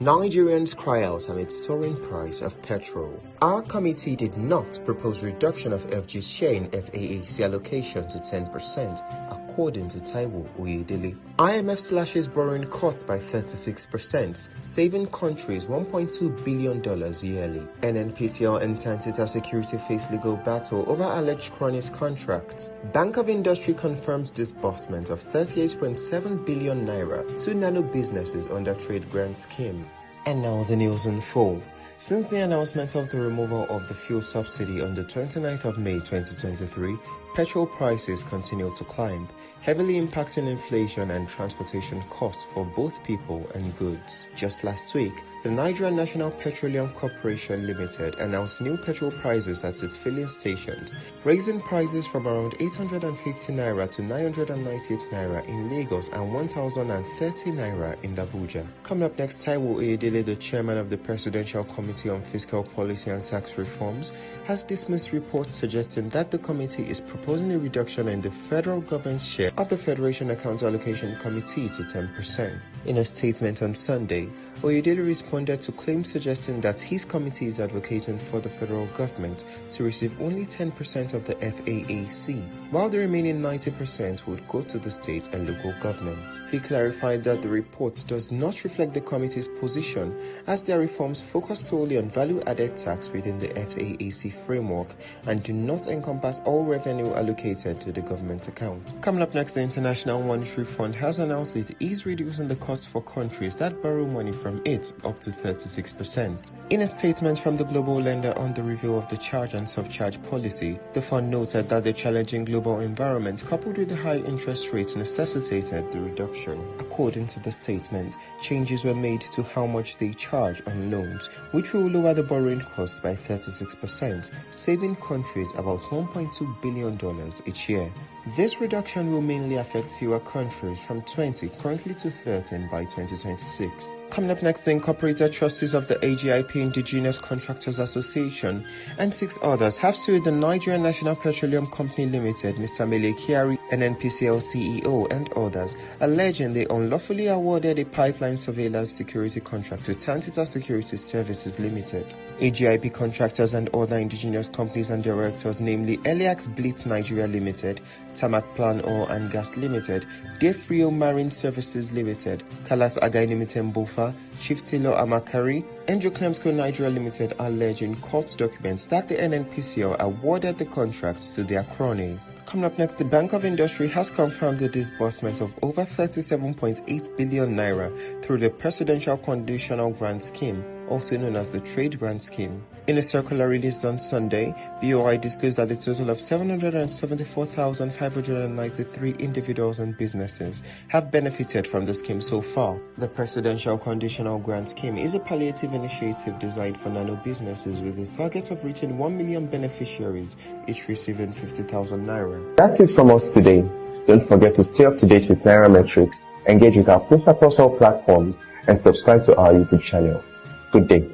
Nigerians cry out amid soaring price of petrol. Our committee did not propose reduction of FG's share in FAAC allocation to 10%, according to Taiwo Oyedele. IMF slashes borrowing costs by 36%, saving countries $1.2 billion yearly. NNPCL and Tantita Security face legal battle over alleged cronies contract. Bank of Industry confirms disbursement of 38.7 billion naira to nano businesses under trade grant scheme. And now the news in full. Since the announcement of the removal of the fuel subsidy on the 29th of May 2023, petrol prices continue to climb, heavily impacting inflation and transportation costs for both people and goods. Just last week, the Nigerian National Petroleum Corporation Limited announced new petrol prices at its filling stations, raising prices from around 850 naira to 998 naira in Lagos and 1030 naira in Abuja. Coming up next, Taiwo Oyedele, the chairman of the Presidential Committee on Fiscal Policy and Tax Reforms, has dismissed reports suggesting that the committee is proposing a reduction in the federal government's share of the Federation Account Allocation Committee to 10%. In a statement on Sunday, Oyedele responded to claims suggesting that his committee is advocating for the federal government to receive only 10% of the FAAC, while the remaining 90% would go to the state and local government. He clarified that the report does not reflect the committee's position, as their reforms focus solely on value-added tax within the FAAC framework and do not encompass all revenue allocated to the government account. Coming up next, the International Monetary Fund has announced it is reducing the cost for countries that borrow money from it up to 36%. In a statement from the global lender on the review of the charge and subcharge policy, the fund noted that the challenging global environment coupled with the high interest rates necessitated the reduction. According to the statement, changes were made to how much they charge on loans, which will lower the borrowing cost by 36%, saving countries about $1.2 billion each year. This reduction will mainly affect fewer countries from 20 currently to 13 by 2026. Coming up next, the Incorporated Trustees of the AGIP Indigenous Contractors Association and 6 others have sued the Nigerian National Petroleum Company Limited, Mr. Mele, Kyari, NNPCL CEO and others, alleging they unlawfully awarded a pipeline surveillance security contract to Tantita Security Services Limited. AGIP contractors and other indigenous companies and directors, namely Eliax Blitz Nigeria Limited, Tamak Plan Oil and Gas Limited, Defrio Marine Services Limited, Kalas Againimiten Bofa, Chief Tilo Amakari, Angel Clemsco Nigeria Limited are alleged in court documents that the NNPCL awarded the contracts to their cronies. Coming up next, the Bank of Industry has confirmed the disbursement of over 37.8 billion naira through the Presidential Conditional Grant Scheme, also known as the Trade Grant Scheme. In a circular released on Sunday, BOI disclosed that a total of 774,593 individuals and businesses have benefited from the scheme so far. The Presidential Conditional Grant Scheme is a palliative initiative designed for nano businesses with a target of reaching 1 million beneficiaries, each receiving 50,000 naira. That's it from us today. Don't forget to stay up to date with Naira Metrics, engage with our post across all platforms, and subscribe to our YouTube channel. Good day.